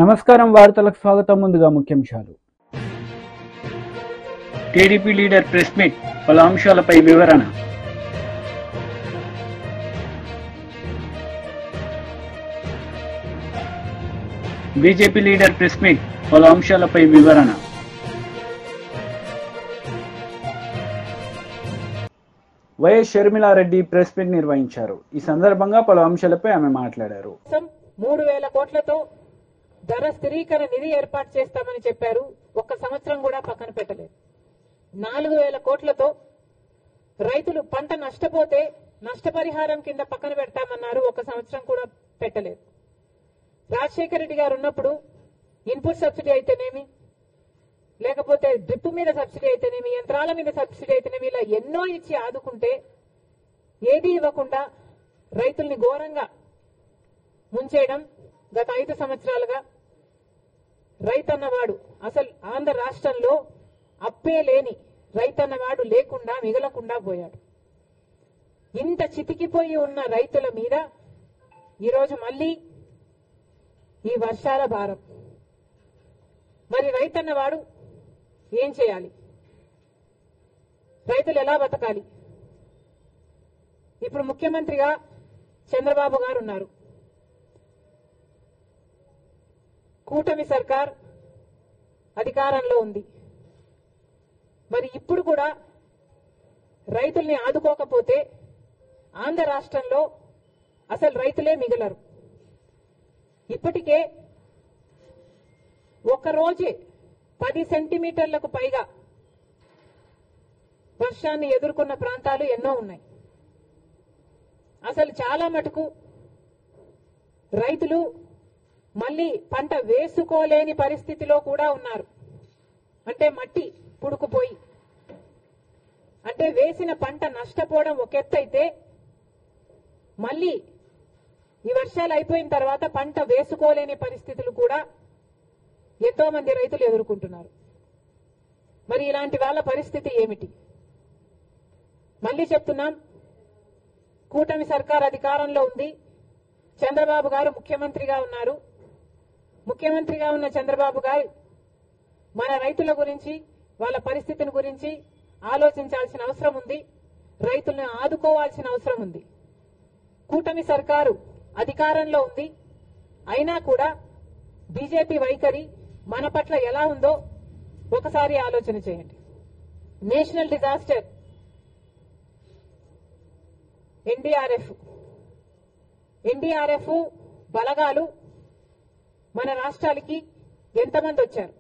నమస్కారం వార్తలకు స్వాగతం. ముందుగా ముఖ్యాంశాలు. టీడీపీ లీడర్ ప్రెస్ మీట్, పలు అంశాలపై వివరణ. బీజేపీ లీడర్ ప్రెస్ మీట్, పలు అంశాలపై వివరణ. వైఎస్ షర్మిలారెడ్డి ప్రెస్ మీట్ నిర్వహించారు. ఈ సందర్భంగా పలు అంశాలపై ఆమె మాట్లాడారు. 3,000 కోట్లతో ధర స్థిరీకరణ నిధి ఏర్పాటు చేస్తామని చెప్పారు. ఒక్క సంవత్సరం కూడా పక్కన పెట్టలేదు. 4,000 కోట్లతో రైతులు పంట నష్టపోతే నష్టపరిహారం కింద పక్కన పెడతామన్నారు. ఒక్క సంవత్సరం కూడా పెట్టలేదు. రాజశేఖర రెడ్డి గారు ఉన్నప్పుడు ఇన్పుట్ సబ్సిడీ అయితేనేమి, లేకపోతే డ్రిప్ మీద సబ్సిడీ అయితేనేమి, యంత్రాల మీద సబ్సిడీ అయితేనేమి, ఇలా ఎన్నో ఇచ్చి ఆదుకుంటే ఏది ఇవ్వకుండా రైతుల్ని ఘోరంగా ముంచేయడం గత 5 సంవత్సరాలుగా. రైతన్నవాడు అసలు ఆంధ్ర రాష్ట్రంలో అప్పే లేని రైతన్నవాడు లేకుండా మిగలకుండా పోయాడు. ఇంత చితికిపోయి ఉన్న రైతుల మీద ఈరోజు మళ్ళీ ఈ వర్షాల భారం. మరి రైతన్నవాడు ఏం చేయాలి? రైతులు ఎలా బతకాలి? ఇప్పుడు ముఖ్యమంత్రిగా చంద్రబాబు గారు ఉన్నారు. కూటమి సర్కార్ అధికారంలో ఉంది. మరి ఇప్పుడు కూడా రైతుల్ని ఆదుకోకపోతే ఆంధ్ర రాష్ట్రంలో అసలు రైతులే మిగలరు. ఇప్పటికే ఒక్కరోజే 10 సెంటీమీటర్లకు పైగా వర్షాన్ని ఎదుర్కొన్న ప్రాంతాలు ఎన్నో ఉన్నాయి. అసలు చాలా మటుకు రైతులు మళ్లీ పంట వేసుకోలేని పరిస్థితిలో కూడా ఉన్నారు. అంటే మట్టి పుడుకుపోయి, అంటే వేసిన పంట నష్టపోవడం ఒక ఎత్తు అయితే, మళ్లీ ఈ వర్షాలు అయిపోయిన తర్వాత పంట వేసుకోలేని పరిస్థితులు కూడా ఎంతో మంది రైతులు ఎదుర్కొంటున్నారు. మరి ఇలాంటి వాళ్ళ పరిస్థితి ఏమిటి? మళ్లీ చెప్తున్నాం, కూటమి సర్కార్ అధికారంలో ఉంది. చంద్రబాబు గారు ముఖ్యమంత్రిగా ఉన్నారు. ముఖ్యమంత్రిగా ఉన్న చంద్రబాబు గారు మన రైతుల గురించి, వాళ్ళ పరిస్థితిని గురించి ఆలోచించాల్సిన అవసరం ఉంది. రైతులను ఆదుకోవాల్సిన అవసరం ఉంది. కూటమి సర్కారు అధికారంలో ఉంది. అయినా కూడా బీజేపీ వైఖరి మన పట్ల ఎలా ఉందో ఒకసారి ఆలోచన చేయండి. నేషనల్ డిజాస్టర్ ఎన్డీఆర్ఎఫ్ బలగాలు మన రాష్ట్రాలకి ఎంతమంది వచ్చారు?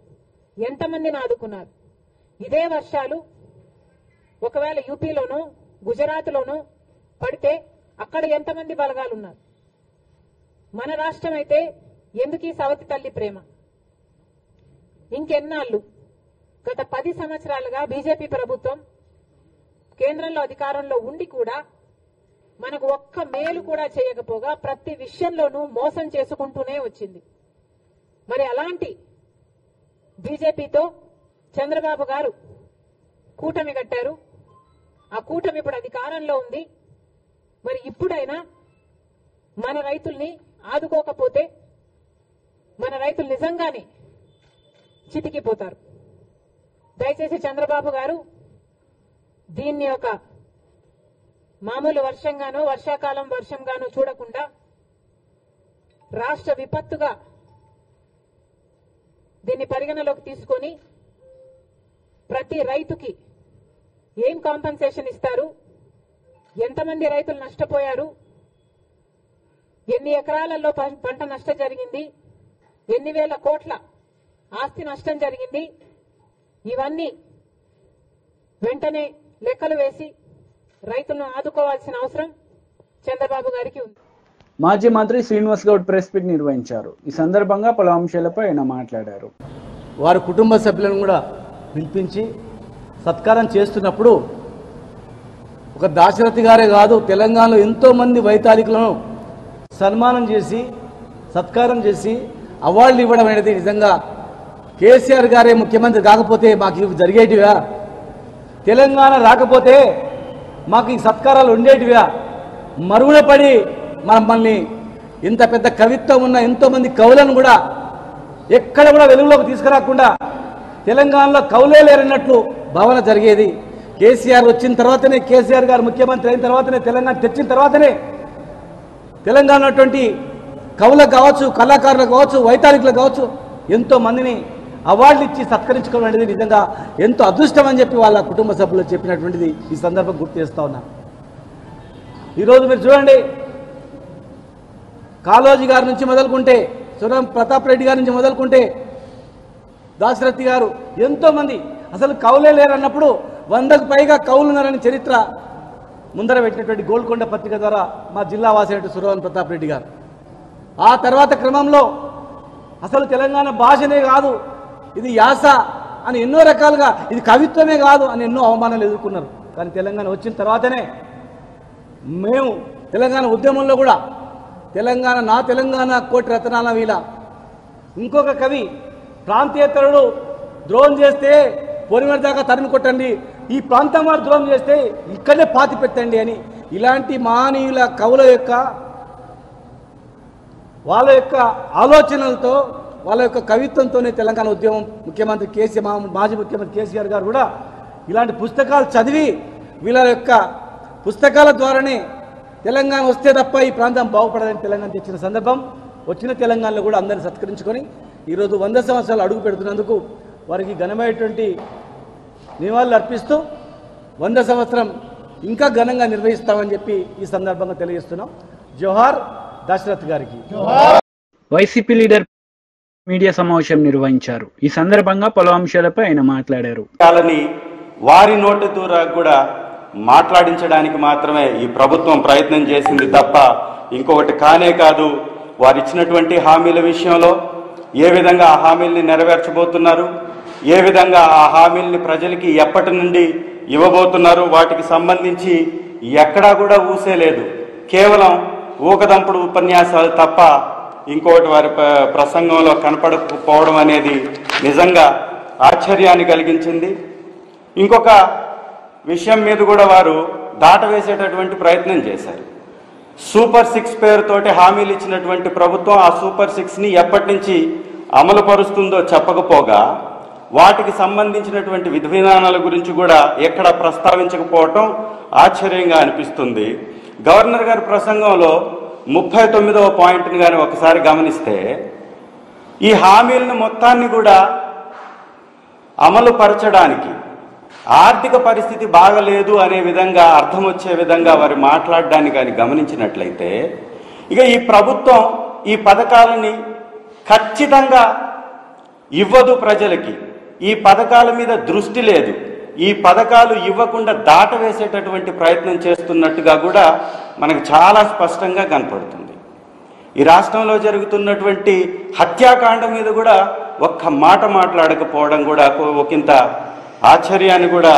ఎంతమందిని ఆదుకున్నారు? ఇదే వర్షాలు ఒకవేళ యూపీలోనో గుజరాత్లోనో పడితే అక్కడ ఎంతమంది బలగాలు ఉన్నారు? మన రాష్ట్రం అయితే ఎందుకు ఈ సవతి తల్లి ప్రేమ? ఇంకెన్నాళ్ళు? గత 10 సంవత్సరాలుగా బీజేపీ ప్రభుత్వం కేంద్రంలో అధికారంలో ఉండి కూడా మనకు ఒక్క మేలు కూడా చేయకపోగా ప్రతి విషయంలోనూ మోసం చేసుకుంటూనే వచ్చింది. మరి అలాంటి బీజేపీతో చంద్రబాబు గారు కూటమి కట్టారు. ఆ కూటమి ఇప్పుడు అధికారంలో ఉంది. మరి ఇప్పుడైనా మన రైతుల్ని ఆదుకోకపోతే మన రైతులు నిజంగానే చితికిపోతారు. దయచేసి చంద్రబాబు గారు దీన్ని ఒక మామూలు వర్షంగానో వర్షాకాలం వర్షంగానో చూడకుండా రాష్ట్ర విపత్తుగా దీన్ని పరిగణలోకి తీసుకొని ప్రతి రైతుకి ఏం కాంపెన్సేషన్ ఇస్తారు, ఎంతమంది రైతులు నష్టపోయారు, ఎన్ని ఎకరాలలో పంట నష్టం జరిగింది, ఎన్ని వేల కోట్ల ఆస్తి నష్టం జరిగింది, ఇవన్నీ వెంటనే లెక్కలు వేసి రైతులను ఆదుకోవాల్సిన అవసరం చంద్రబాబు గారికి ఉంది. మాజీ మంత్రి శ్రీనివాస్ గౌడ్ ప్రెస్ మీట్ నిర్వహించారు. ఈ సందర్భంగా పలు అంశాలపై ఆయన మాట్లాడారు. వారి కుటుంబ సభ్యులను కూడా పిలిపించి సత్కారం చేస్తున్నప్పుడు ఒక దాశరథి గారే కాదు, తెలంగాణలో ఎంతోమంది వైతాళికులను సన్మానం చేసి సత్కారం చేసి అవార్డులు ఇవ్వడం అనేది నిజంగా కేసీఆర్ గారే ముఖ్యమంత్రి కాకపోతే మాకు ఇవి జరిగేటివా? తెలంగాణ రాకపోతే మాకు ఈ సత్కారాలు ఉండేటివా? మరుగున పడి మమ్మల్ని ఇంత పెద్ద కవిత్వం ఉన్న ఎంతోమంది కవులను కూడా ఎక్కడ కూడా వెలుగులోకి తీసుకురాకుండా తెలంగాణలో కౌలే లేరన్నట్లు భావన జరిగేది. కేసీఆర్ వచ్చిన తర్వాతనే, కేసీఆర్ గారు ముఖ్యమంత్రి అయిన తర్వాతనే, తెలంగాణ తెచ్చిన తర్వాతనే తెలంగాణ ఉన్నటువంటి కవులకు కావచ్చు, కళాకారులకు కావచ్చు, వైతాళికులకు కావచ్చు ఎంతో మందిని అవార్డులు ఇచ్చి సత్కరించుకోవడం అనేది నిజంగా ఎంతో అదృష్టం అని చెప్పి వాళ్ళ కుటుంబ సభ్యులు చెప్పినటువంటిది ఈ సందర్భం గుర్తు చేస్తా ఉన్నా. ఈరోజు మీరు చూడండి, కాళోజీ గారి నుంచి మొదలుకుంటే, సురం ప్రతాప్ రెడ్డి గారి నుంచి మొదలుకుంటే, దాశరథి గారు, ఎంతోమంది అసలు కవులే లేరన్నప్పుడు 100కు పైగా కవులు ఉన్నారని చరిత్ర ముందర పెట్టినటువంటి గోల్కొండ పత్రిక ద్వారా మా జిల్లా వాసి సురవరం ప్రతాప్ రెడ్డి గారు. ఆ తర్వాత క్రమంలో అసలు తెలంగాణ భాషనే కాదు, ఇది యాస అని ఎన్నో రకాలుగా, ఇది కవిత్వమే కాదు అని ఎన్నో అవమానాలు ఎదుర్కొన్నారు. కానీ తెలంగాణ వచ్చిన తర్వాతనే మేము తెలంగాణ ఉద్యమంలో కూడా తెలంగాణ, నా తెలంగాణ కోటి రతనాల వీల, ఇంకొక కవి ప్రాంతీయతరుడు ద్రోహం చేస్తే పొరిమేర దాకా తరిమి కొట్టండి, ఈ ప్రాంతం వారు ద్రోహం చేస్తే ఇక్కడే పాతి పెట్టండి అని ఇలాంటి మహనీయుల కవుల యొక్క వాళ్ళ యొక్క ఆలోచనలతో, వాళ్ళ యొక్క కవిత్వంతోనే తెలంగాణ ఉద్యమం ముఖ్యమంత్రి మాజీ ముఖ్యమంత్రి కేసీఆర్ గారు కూడా ఇలాంటి పుస్తకాలు చదివి వీళ్ళ యొక్క పుస్తకాల ద్వారానే తెలంగాణ వస్తే తప్ప ఈ ప్రాంతం బాగుపడదని తెలంగాణ తెచ్చిన సందర్భం. వచ్చిన తెలంగాణలో కూడా అందరిని సత్కరించుకొని ఈరోజు 100 సంవత్సరాలు అడుగు పెడుతున్నందుకు వారికి ఘనమైనటువంటి నివాళులు అర్పిస్తూ 100 సంవత్సరం ఇంకా ఘనంగా నిర్వహిస్తామని చెప్పి ఈ సందర్భంగా తెలియజేస్తున్నాం. జోహార్ దశరథ్ గారికి. వైసీపీ లీడర్ మీడియా సమావేశం నిర్వహించారు. ఈ సందర్భంగా పలు అంశాలపై ఆయన మాట్లాడారు. వారి నోటి ద్వారా కూడా మాట్లాడించడానికి మాత్రమే ఈ ప్రభుత్వం ప్రయత్నం చేసింది తప్ప ఇంకొకటి కానే కాదు. వారు ఇచ్చినటువంటి హామీల విషయంలో ఏ విధంగా ఆ హామీల్ని నెరవేర్చబోతున్నారు, ఏ విధంగా ఆ హామీల్ని ప్రజలకి ఎప్పటి నుండి ఇవ్వబోతున్నారు, వాటికి సంబంధించి ఎక్కడా కూడా ఊసేలేదు. కేవలం ఊకదంపుడు ఉపన్యాసాలు తప్ప ఇంకోటి వారి ప్రసంగంలో కనపడకపోవడం అనేది నిజంగా ఆశ్చర్యాన్ని కలిగించింది. ఇంకొక విషయం మీద కూడా వారు దాటవేసేటటువంటి ప్రయత్నం చేశారు. సూపర్ 6 పేరుతోటి హామీలు ఇచ్చినటువంటి ప్రభుత్వం ఆ సూపర్ 6ని ఎప్పటి నుంచి అమలు పరుస్తుందో చెప్పకపోగా వాటికి సంబంధించినటువంటి విధి విధానాల గురించి కూడా ఎక్కడ ప్రస్తావించకపోవటం ఆశ్చర్యంగా అనిపిస్తుంది. గవర్నర్ గారి ప్రసంగంలో 39వ పాయింట్ని కానీ ఒకసారి గమనిస్తే ఈ హామీలను మొత్తాన్ని కూడా అమలు పరచడానికి ఆర్థిక పరిస్థితి బాగలేదు అనే విధంగా అర్థం వచ్చే విధంగా వారు మాట్లాడడాన్ని కానీ గమనించినట్లయితే ఇక ఈ ప్రభుత్వం ఈ పథకాలని ఖచ్చితంగా ఇవ్వదు ప్రజలకి, ఈ పథకాల మీద దృష్టి లేదు, ఈ పథకాలు ఇవ్వకుండా దాటవేసేటటువంటి ప్రయత్నం చేస్తున్నట్టుగా కూడా మనకు చాలా స్పష్టంగా కనపడుతుంది. ఈ రాష్ట్రంలో జరుగుతున్నటువంటి హత్యాకాండ మీద కూడా ఒక్క మాట మాట్లాడకపోవడం కూడా ఒకంత ఆశ్చర్యాన్ని కూడా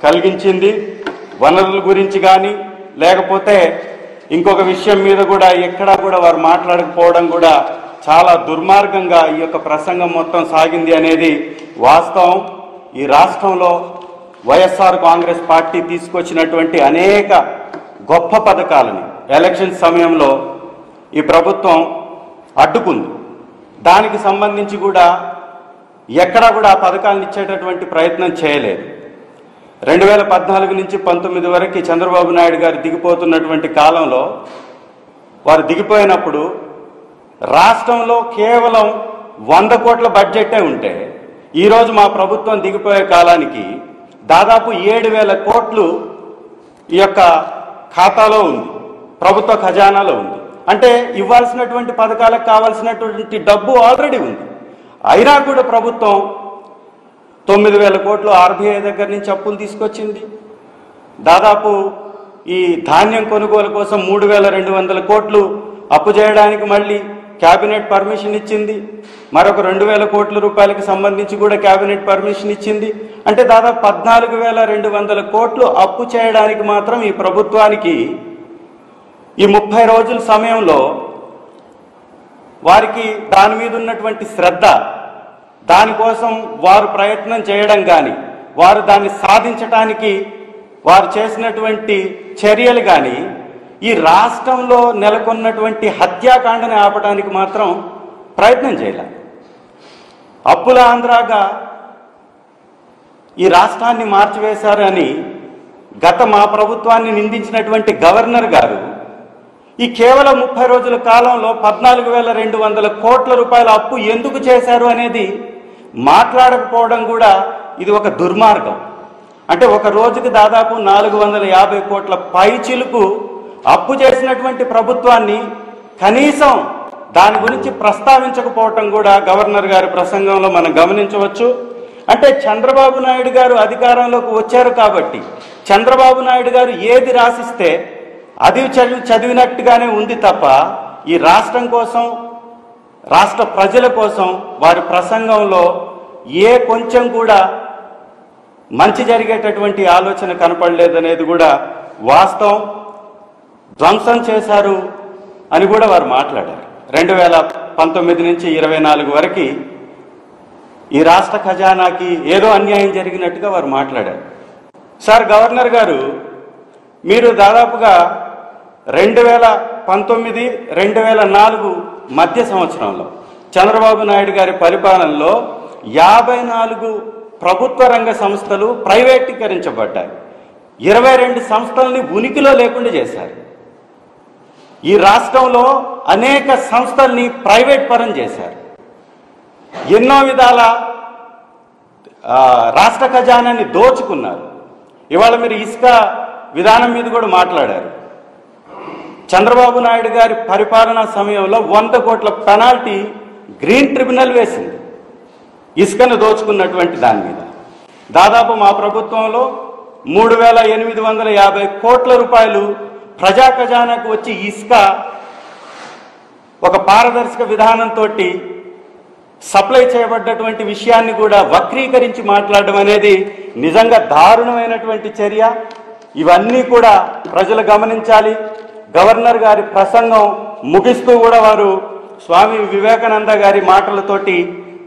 కలిగించింది. వనరుల గురించి కానీ లేకపోతే ఇంకొక విషయం మీద కూడా ఎక్కడా కూడా వారు మాట్లాడకపోవడం కూడా చాలా దుర్మార్గంగా ఈ యొక్క ప్రసంగం మొత్తం సాగింది అనేది వాస్తవం. ఈ రాష్ట్రంలో వైఎస్ఆర్ కాంగ్రెస్ పార్టీ తీసుకొచ్చినటువంటి అనేక గొప్ప పథకాలని ఎలక్షన్ సమయంలో ఈ ప్రభుత్వం అడ్డుకుంది. దానికి సంబంధించి కూడా ఎక్కడా కూడా ఆ పథకాలను ఇచ్చేటటువంటి ప్రయత్నం చేయలేదు. 2014 నుంచి 19 వరకు చంద్రబాబు నాయుడు గారు దిగిపోతున్నటువంటి కాలంలో వారు దిగిపోయినప్పుడు రాష్ట్రంలో కేవలం 100 కోట్ల బడ్జెటే ఉంటే ఈరోజు మా ప్రభుత్వం దిగిపోయే కాలానికి దాదాపు 7,000 కోట్లు ఈ యొక్క ఖాతాలో ఉంది, ప్రభుత్వ ఖజానాలో ఉంది. అంటే ఇవ్వాల్సినటువంటి పథకాలకు కావాల్సినటువంటి డబ్బు ఆల్రెడీ ఉంది. అయినా కూడా ప్రభుత్వం 9,000 కోట్లు ఆర్బీఐ దగ్గర నుంచి అప్పులు తీసుకొచ్చింది. దాదాపు ఈ ధాన్యం కొనుగోలు కోసం 3,200 కోట్లు అప్పు చేయడానికి మళ్ళీ క్యాబినెట్ పర్మిషన్ ఇచ్చింది. మరొక 2,000 కోట్ల రూపాయలకు సంబంధించి కూడా క్యాబినెట్ పర్మిషన్ ఇచ్చింది. అంటే దాదాపు 14,200 కోట్లు అప్పు చేయడానికి మాత్రం ఈ ప్రభుత్వానికి ఈ 30 రోజుల సమయంలో వారికి దాని మీద ఉన్నటువంటి శ్రద్ధ, దానికోసం వారు ప్రయత్నం చేయడం కానీ వారు దాన్ని సాధించడానికి వారు చేసినటువంటి చర్యలు కానీ ఈ రాష్ట్రంలో నెలకొన్నటువంటి హత్యాకాండని ఆపడానికి మాత్రం ప్రయత్నం చేయలేదు. అప్పుల ఆంధ్రాగా ఈ రాష్ట్రాన్ని మార్చివేశారని గత మా ప్రభుత్వాన్ని నిందించినటువంటి గవర్నర్ గారు ఈ కేవలం 30 రోజుల కాలంలో 14,200 కోట్ల రూపాయల అప్పు ఎందుకు చేశారు అనేది మాట్లాడకపోవడం కూడా ఇది ఒక దుర్మార్గం. అంటే ఒక రోజుకి దాదాపు 450 కోట్ల పైచిలుకు అప్పు చేసినటువంటి ప్రభుత్వాన్ని కనీసం దాని గురించి ప్రస్తావించకపోవటం కూడా గవర్నర్ గారి ప్రసంగంలో మనం గమనించవచ్చు. అంటే చంద్రబాబు నాయుడు గారు అధికారంలోకి వచ్చారు కాబట్టి చంద్రబాబు నాయుడు గారు ఏది రాసిస్తే అది చదివినట్టుగానే ఉంది తప్ప ఈ రాష్ట్రం కోసం, రాష్ట్ర ప్రజల కోసం వారి ప్రసంగంలో ఏ కొంచెం కూడా మంచి జరిగేటటువంటి ఆలోచన కనపడలేదనేది కూడా వాస్తవం. ధ్వంసం చేశారు అని కూడా వారు మాట్లాడారు. 2019 నుంచి 24 వరకు ఈ రాష్ట్ర ఖజానాకి ఏదో అన్యాయం జరిగినట్టుగా వారు మాట్లాడారు. సార్ గవర్నర్ గారు, మీరు దాదాపుగా 2019, 2004 మధ్య సంవత్సరంలో చంద్రబాబు నాయుడు గారి పరిపాలనలో 54 ప్రభుత్వ రంగ సంస్థలు ప్రైవేటీకరించబడ్డాయి. 22 సంస్థల్ని ఉనికిలో లేకుండా చేశారు. ఈ రాష్ట్రంలో అనేక సంస్థల్ని ప్రైవేట్ పరం చేశారు. ఎన్నో విధాల రాష్ట్ర ఖజానాన్ని దోచుకున్నారు. ఇవాళ మీరు ఇసుక విధానం మీద కూడా మాట్లాడారు. చంద్రబాబు నాయుడు గారి పరిపాలనా సమయంలో 100 కోట్ల పెనాల్టీ గ్రీన్ ట్రిబ్యునల్ వేసింది ఇసుకను దోచుకున్నటువంటి దాని మీద. దాదాపు మా ప్రభుత్వంలో 3,850 కోట్ల రూపాయలు ప్రజా ఖజానాకు వచ్చి ఇసుక ఒక పారదర్శక విధానంతో సప్లై చేయబడ్డటువంటి విషయాన్ని కూడా వక్రీకరించి మాట్లాడడం అనేది నిజంగా దారుణమైనటువంటి చర్య. ఇవన్నీ కూడా ప్రజలు గమనించాలి. గవర్నర్ గారి ప్రసంగం ముగిస్తూ కూడా వారు స్వామి వివేకానంద గారి మాటలతోటి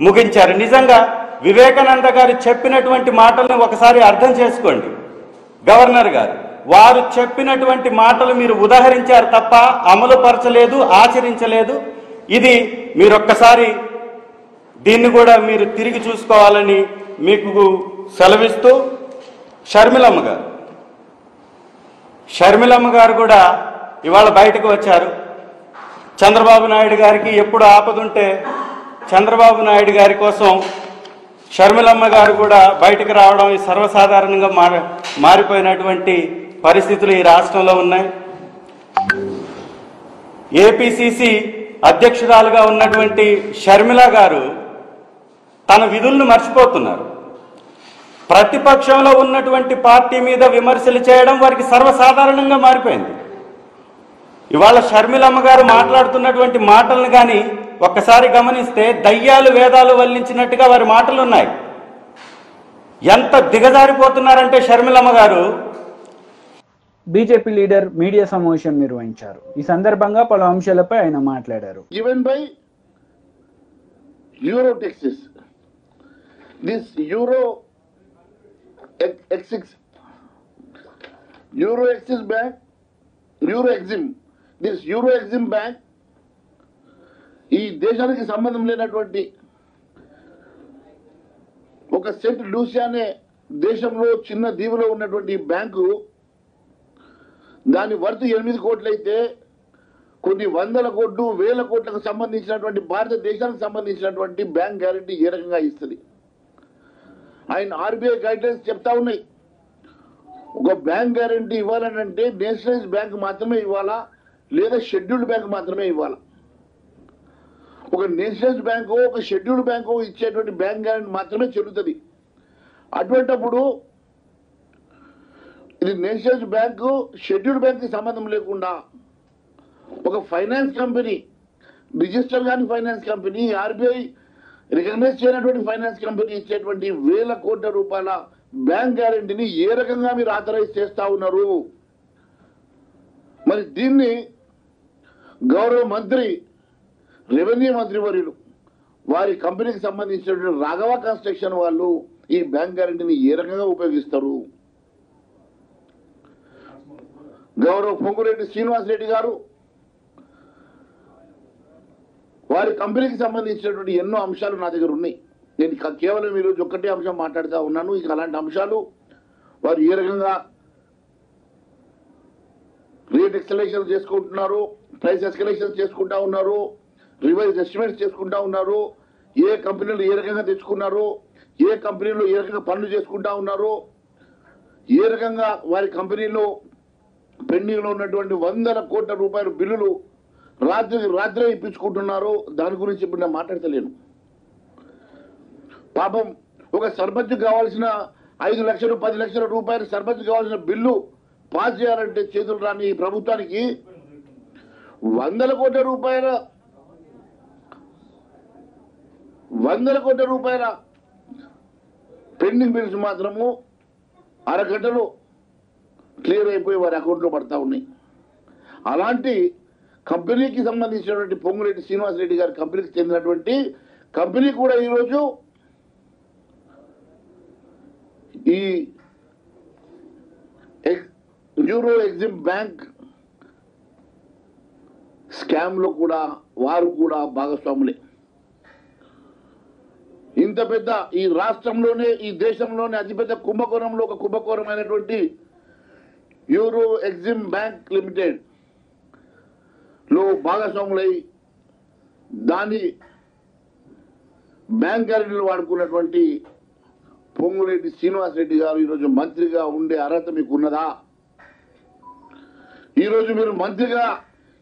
ముగించారు. నిజంగా వివేకానంద గారు చెప్పినటువంటి మాటలను ఒకసారి అర్థం చేసుకోండి. గవర్నర్ గారు వారు చెప్పినటువంటి మాటలు మీరు ఉదాహరించారు తప్ప అమలు పరచలేదు, ఆచరించలేదు. ఇది మీరొక్కసారి దీన్ని కూడా మీరు తిరిగి చూసుకోవాలని మీకు సెలవిస్తూ, షర్మిలమ్మ గారు కూడా ఇవాళ బయటకు వచ్చారు. చంద్రబాబు నాయుడు గారికి ఎప్పుడు ఆపదుంటే చంద్రబాబు నాయుడు గారి కోసం షర్మిలమ్మ గారు కూడా బయటకు రావడం ఈ సర్వసాధారణంగా మారిపోయినటువంటి పరిస్థితులు ఈ రాష్ట్రంలో ఉన్నాయి. ఏపీసీసీ అధ్యక్షురాలుగా ఉన్నటువంటి షర్మిల గారు తన విధులను మర్చిపోతున్నారు. ప్రతిపక్షంలో ఉన్నటువంటి పార్టీ మీద విమర్శలు చేయడం వారికి సర్వసాధారణంగా మారిపోయింది. ఇవాళ షర్మిలమ్మ గారు మాట్లాడుతున్నటువంటి మాటలను కానీ ఒక్కసారి గమనిస్తే దయ్యాలు వేదాలు వల్లించినట్టుగా వారి మాటలు ఉన్నాయి. ఎంత దిగజారిపోతున్నారంటే షర్మిలమ్మ గారు. బీజేపీ లీడర్ మీడియా సమావేశం నిర్వహించారు. ఈ సందర్భంగా పలు అంశాలపై ఆయన మాట్లాడారు. Given by Euro taxes, this Euro Exim Bank, Euro Exim, this Euro Exim Bank ఈ దేశానికి సంబంధం లేనటువంటి ఒక సెంట్ లూసియా అనే దేశంలో చిన్న దీవులో ఉన్నటువంటి బ్యాంకు, దాని వర్త్ 8 కోట్లు అయితే కొన్ని 100 కోట్లు 1000 కోట్లకు సంబంధించినటువంటి భారతదేశానికి సంబంధించినటువంటి బ్యాంక్ గ్యారంటీ ఏ రకంగా ఇస్తుంది? ఆయన ఆర్బీఐ గైడ్లైన్స్ చెప్తా ఉన్నాయి. ఒక బ్యాంక్ గ్యారంటీ ఇవ్వాలంటే నేషనలైజ్ బ్యాంక్ మాత్రమే ఇవ్వాలా, లేదా షెడ్యూల్డ్ బ్యాంక్ మాత్రమే ఇవ్వాలా? ఒక నేషనలైజ్ బ్యాంకు, ఒక షెడ్యూల్డ్ బ్యాంకు ఇచ్చేటువంటి బ్యాంక్ గ్యారంటీ మాత్రమే చెల్లుతుంది. అటువంటిప్పుడు ఇది నేషనలైజ్ బ్యాంకు, షెడ్యూల్డ్ బ్యాంక్కి సంబంధం లేకుండా ఒక ఫైనాన్స్ కంపెనీ, రిజిస్టర్ కాని ఫైనాన్స్ కంపెనీ, ఆర్బీఐ రికగ్నైజ్ చేయనటువంటి ఫైనాన్స్ కంపెనీ ఇచ్చేటువంటి 1000 కోట్ల రూపాయల బ్యాంక్ గ్యారంటీని ఏ రకంగా మీరు ఆథరైజ్ చేస్తా ఉన్నారు? మరి దీన్ని గౌరవ మంత్రి, రెవెన్యూ మంత్రి వర్యులు వారి కంపెనీకి సంబంధించినటువంటి రాఘవ కన్స్ట్రక్షన్ వాళ్ళు ఈ బ్యాంక్ గ్యారంటీని ఏ రకంగా ఉపయోగిస్తారు? గౌరవ పొంగురెడ్డి శ్రీనివాసరెడ్డి గారు వారి కంపెనీకి సంబంధించినటువంటి ఎన్నో అంశాలు నా దగ్గర ఉన్నాయి. నేను కేవలం ఈరోజు ఒక్కటే అంశం మాట్లాడుతూ ఉన్నాను. ఇక అలాంటి అంశాలు వారు ఏ రకంగా రేట్ ఎక్సలేషన్ చేసుకుంటున్నారు, ప్రైస్ ఎస్కలేషన్ చేసుకుంటా ఉన్నారు, రివైజ్ ఎస్టిమేట్స్ చేసుకుంటా ఉన్నారు, ఏ కంపెనీలు ఏ రకంగా తెచ్చుకున్నారు, ఏ కంపెనీలు ఏ రకంగా పనులు చేసుకుంటా ఉన్నారు, ఏ రకంగా వారి కంపెనీలో పెండింగ్లో ఉన్నటువంటి 100 కోట్ల రూపాయల బిల్లులు రాత్రే ఇప్పించుకుంటున్నారు. దాని గురించి ఇప్పుడు నేను మాట్లాడతలేను. పాపం ఒక సర్పంచ్ కావాల్సిన 5 లక్షలు 10 లక్షల రూపాయలు సర్పంచ్ కావాల్సిన బిల్లు పాస్ చేయాలంటే చేతులు రాని ఈ ప్రభుత్వానికి 100 కోట్ల రూపాయల పెండింగ్ బిల్స్ మాత్రము అరగంటలో క్లియర్ అయిపోయి వారి అకౌంట్లో పడతా ఉన్నాయి. అలాంటి కంపెనీకి సంబంధించినటువంటి పొంగులేటి శ్రీనివాసరెడ్డి గారి కంపెనీకి చెందినటువంటి కంపెనీ కూడా ఈరోజు ఈ యూరో ఎగ్జిమ్ బ్యాంక్ స్కామ్ లో కూడా వారు కూడా భాగస్వాములే. ఇంత పెద్ద ఈ రాష్ట్రంలోనే ఈ దేశంలోనే అతిపెద్ద కుంభకోణంలో ఒక కుంభకోణమైనటువంటి యూరో ఎగ్జిమ్ బ్యాంక్ లిమిటెడ్ లో భాగస్వాములై దాని బ్యాంక్ గ్యారెంటీలు వాడుకున్నటువంటి పొంగులేటి శ్రీనివాసరెడ్డి గారు ఈరోజు మంత్రిగా ఉండే అర్హత మీకు ఉన్నదా? ఈరోజు మీరు మంత్రిగా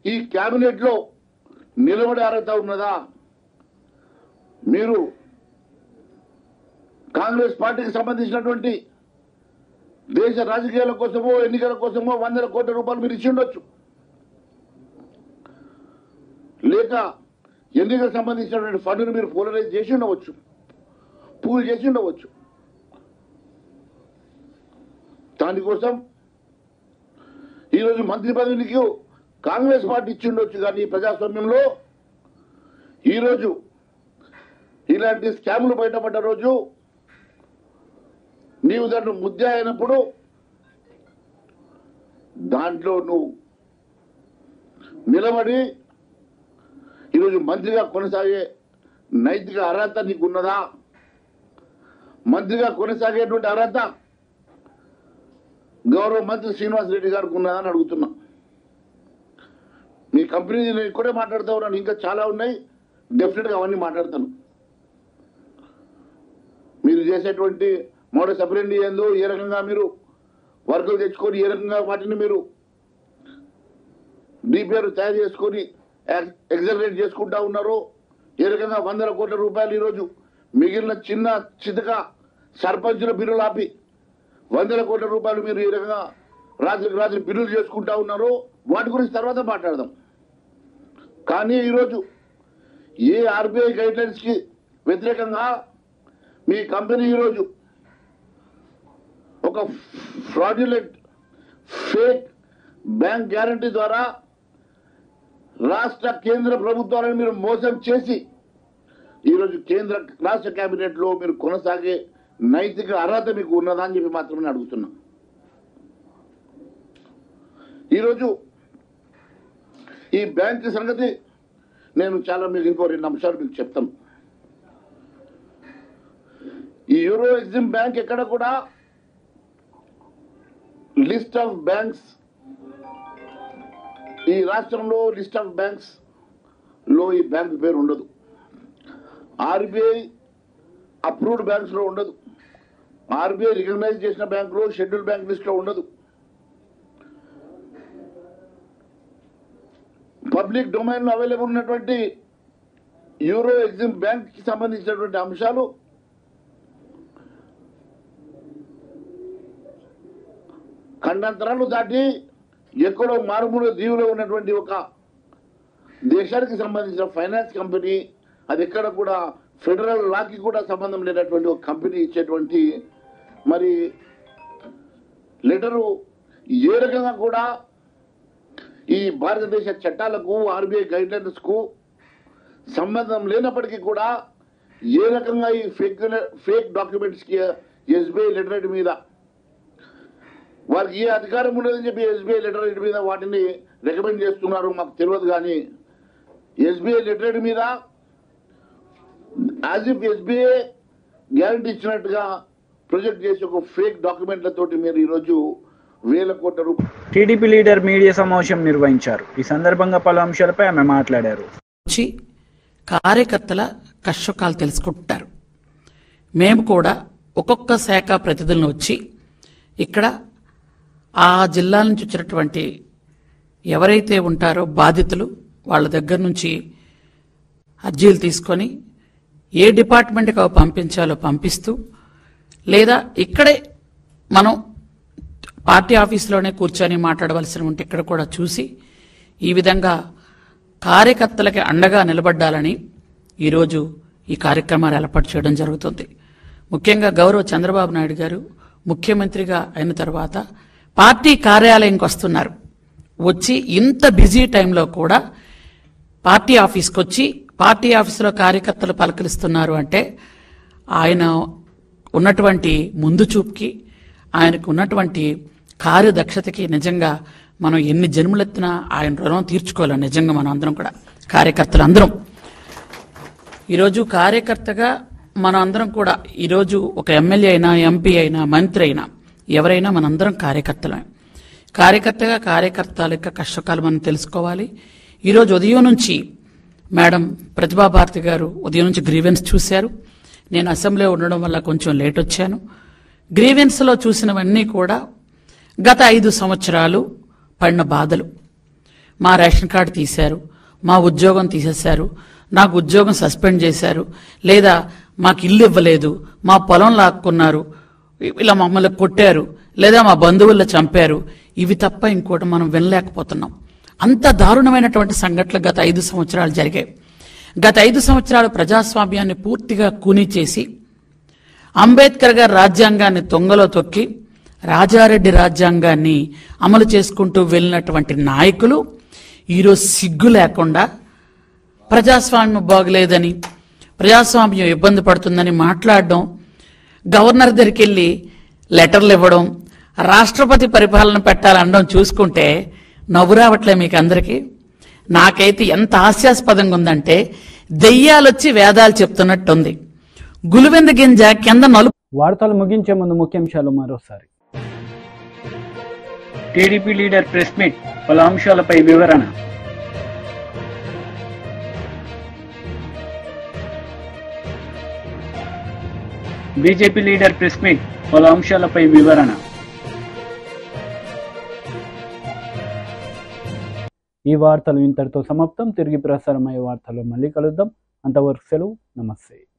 ఈ కేబినెట్ లో నిలబడే అర్హత ఉన్నదా? మీరు కాంగ్రెస్ పార్టీకి సంబంధించినటువంటి దేశ రాజకీయాల కోసమో ఎన్నికల కోసమో 100 కోట్ల రూపాయలు మీరు ఇచ్చి ఉండొచ్చు, లేక ఎన్నికలకు సంబంధించినటువంటి ఫండ్ను మీరు పోలరైజ్ చేసి ఉండవచ్చు, పూల్ చేసి ఉండవచ్చు. దానికోసం ఈరోజు మంత్రి పదవికి కాంగ్రెస్ పార్టీ ఇచ్చి ఉండొచ్చు. కానీ ప్రజాస్వామ్యంలో ఈరోజు ఇలాంటి స్కాములు బయటపడ్డ రోజు నీవు దాంట్లో ముద్ద అయినప్పుడు దాంట్లో నువ్వు నిలబడి ఈరోజు మంత్రిగా కొనసాగే నైతిక అర్హత నీకు ఉన్నదా? మంత్రిగా కొనసాగేటువంటి అర్హత గౌరవ మంత్రి శ్రీనివాసరెడ్డి గారికి ఉన్నదా అని అడుగుతున్నా. మీ కంపెనీ నేను ఇక్కడే మాట్లాడుతూ ఉన్నాను, ఇంకా చాలా ఉన్నాయి, డెఫినెట్గా అవన్నీ మాట్లాడతాను. మీరు చేసేటువంటి మోడస్ ఆపరెండి ఏందో, ఏ రకంగా మీరు వర్కులు తెచ్చుకొని ఏ రకంగా వాటిని మీరు డిపిఆర్ తయారు చేసుకొని ఎగ్జలరేట్ చేసుకుంటా ఉన్నారు, ఏ రకంగా 100 కోట్ల రూపాయలు ఈరోజు మిగిలిన చిన్న చితక సర్పంచుల బిల్లులు ఆపి 100 కోట్ల రూపాయలు మీరు ఏ రకంగా రాత్రికి రాత్రి బిల్లులు చేసుకుంటా ఉన్నారు, వాటి గురించి తర్వాత మాట్లాడదాం. కానీ ఈరోజు ఏ ఆర్బీఐ గైడ్లైన్స్ కి వ్యతిరేకంగా మీ కంపెనీ ఈరోజు ఒక ఫ్రాడ్యులెంట్ ఫేక్ బ్యాంక్ గ్యారంటీ ద్వారా రాష్ట్ర కేంద్ర ప్రభుత్వాలను మీరు మోసం చేసి ఈరోజు కేంద్ర రాష్ట్ర కేబినెట్ లో మీరు కొనసాగే నైతిక అర్హత మీకు ఉన్నదా అని చెప్పి మాత్రమే అడుగుతున్నా. ఈరోజు ఈ బ్యాంక్ సంగతి నేను చాలా మీకు ఇంకో 2 అంశాలు మీకు చెప్తాను. ఈ యూరో ఎగ్జిమ్ బ్యాంక్ ఎక్కడ కూడా లిస్ట్ ఆఫ్ బ్యాంక్స్, ఈ రాష్ట్రంలో లిస్ట్ ఆఫ్ బ్యాంక్స్ లో ఈ బ్యాంక్ పేరు ఉండదు. ఆర్బీఐ అప్రూవ్డ్ బ్యాంక్స్ లో ఉండదు. ఆర్బీఐ రికగ్నైజ్ చేసిన బ్యాంక్ లో షెడ్యూల్ బ్యాంక్ లిస్ట్ లో ఉండదు. పబ్లిక్ డొమైన్ లో అవైలబుల్ ఉన్నటువంటి యూరో ఎగ్జిమ్ బ్యాంక్ కి సంబంధించినటువంటి అంశాలు ఖండాంతరాలు దాటి ఎక్కడో మారుమూల దీవులో ఉన్నటువంటి ఒక దేశానికి సంబంధించిన ఫైనాన్స్ కంపెనీ, అది ఎక్కడ కూడా ఫెడరల్ లాకి కూడా సంబంధం లేనటువంటి ఒక కంపెనీ ఇచ్చేటువంటి మరి లెటరు ఏ రకంగా కూడా ఈ భారతదేశ చట్టాలకు ఆర్బీఐ గైడ్లైన్స్ కు సంబంధం లేనప్పటికీ కూడా ఏ రకంగా ఈ ఫేక్ డాక్యుమెంట్స్ కి ఎస్బీఐ లెటర్ మీద వారికి ఏ అధికారం ఉండదని చెప్పి ఎస్బీఐ లెటర్ మీద వాటిని రికమెండ్ చేస్తున్నారు మాకు తెలియదు. కానీ ఎస్బీఐ లెటర్ మీద యాజ్ ఇఫ్ ఎస్బీఐ గ్యారంటీ ఇచ్చినట్టుగా ప్రొజెక్ట్ చేసి ఒక ఫేక్ డాక్యుమెంట్లతోటి మీరు ఈరోజు వేల కోట్ల రూపాయలు. టీడీపీ లీడర్ మీడియా సమావేశం నిర్వహించారు. ఈ సందర్భంగా పలు అంశాలపై ఆమె మాట్లాడారు. కార్యకర్తల కష్టకాలు తెలుసుకుంటారు. మేము కూడా ఒక్కొక్క శాఖ ప్రతినిధులను వచ్చి ఇక్కడ ఆ జిల్లాల నుంచి వచ్చినటువంటి ఎవరైతే ఉంటారో బాధితులు వాళ్ళ దగ్గర నుంచి అర్జీలు తీసుకొని ఏ డిపార్ట్మెంట్కి అవి పంపించాలో పంపిస్తూ, లేదా ఇక్కడే మనం పార్టీ ఆఫీసులోనే కూర్చొని మాట్లాడవలసిన ఉంటే ఇక్కడ కూడా చూసి ఈ విధంగా కార్యకర్తలకి అండగా నిలబడ్డాలని ఈరోజు ఈ కార్యక్రమాలు ఏర్పాటు చేయడం జరుగుతుంది. ముఖ్యంగా గౌరవ చంద్రబాబు నాయుడు గారు ముఖ్యమంత్రిగా అయిన తర్వాత పార్టీ కార్యాలయంకి వస్తున్నారు. వచ్చి ఇంత బిజీ టైంలో కూడా పార్టీ ఆఫీస్కి వచ్చి పార్టీ ఆఫీసులో కార్యకర్తలు పలకరిస్తున్నారు అంటే ఆయన ఉన్నటువంటి ముందు చూపుకి, ఆయనకు ఉన్నటువంటి కార్యదక్షతకి నిజంగా మనం ఎన్ని జన్మలెత్తినా ఆయన రుణం తీర్చుకోవాలి. నిజంగా మనం అందరం కూడా కార్యకర్తలు అందరం ఈరోజు కార్యకర్తగా మనం అందరం కూడా ఈరోజు ఒక ఎమ్మెల్యే అయినా, ఎంపీ అయినా, మంత్రి అయినా, ఎవరైనా మనందరం కార్యకర్తలమే. కార్యకర్తగా కార్యకర్తల యొక్క కష్టకాలు మనం తెలుసుకోవాలి. ఈరోజు ఉదయం నుంచి మేడం ప్రతిభాభారతి గారు ఉదయం నుంచి గ్రీవెన్స్ చూశారు. నేను అసెంబ్లీలో ఉండడం వల్ల కొంచెం లేట్ వచ్చాను. గ్రీవెన్స్లో చూసినవన్నీ కూడా గత 5 సంవత్సరాలు పడిన బాధలు. మా రేషన్ కార్డు తీశారు, మా ఉద్యోగం తీసేశారు, నాకు ఉద్యోగం సస్పెండ్ చేశారు, లేదా మాకు ఇల్లు ఇవ్వలేదు, మా పొలం లాక్కున్నారు, ఇలా మమ్మల్ని కొట్టారు, లేదా మా బంధువుల్లో చంపారు. ఇవి తప్ప ఇంకోటి మనం వినలేకపోతున్నాం. అంత దారుణమైనటువంటి సంఘటనలు గత 5 సంవత్సరాలు జరిగాయి. గత 5 సంవత్సరాలు ప్రజాస్వామ్యాన్ని పూర్తిగా కూనీ చేసి అంబేద్కర్ గారి రాజ్యాంగాన్ని తొంగలో తొక్కి రాజారెడ్డి రాజ్యాంగాన్ని అమలు చేసుకుంటూ వెళ్ళినటువంటి నాయకులు ఈరోజు సిగ్గు లేకుండా ప్రజాస్వామ్యం బాగలేదని, ప్రజాస్వామ్యం ఇబ్బంది పడుతుందని మాట్లాడడం, గవర్నర్ దగ్గరికి వెళ్ళి లెటర్లు ఇవ్వడం, రాష్ట్రపతి పరిపాలన పెట్టాలనడం చూసుకుంటే నవ్వు రావట్లే మీకు అందరికీ? నాకైతే ఎంత హాస్యాస్పదంగా ఉందంటే దెయ్యాలొచ్చి వేదాలు చెప్తున్నట్టుంది. గులివెంద గింజ కింద నలుపు. వార్తలు ముగించే ముందు ముఖ్యాంశాలు మరోసారి. టీడీపీ లీడర్ ప్రెస్ మీట్, పలు అంశాలపై వివరణ. బీజేపీ లీడర్ ప్రెస్ మీట్, పలు అంశాలపై వివరణ. ఈ వార్తలు ఇంతటితో సమాప్తం. తిరిగి ప్రసారమయ్యే వార్తల్లో మళ్ళీ కలుద్దాం. అంతవరకు సెలవు. నమస్తే.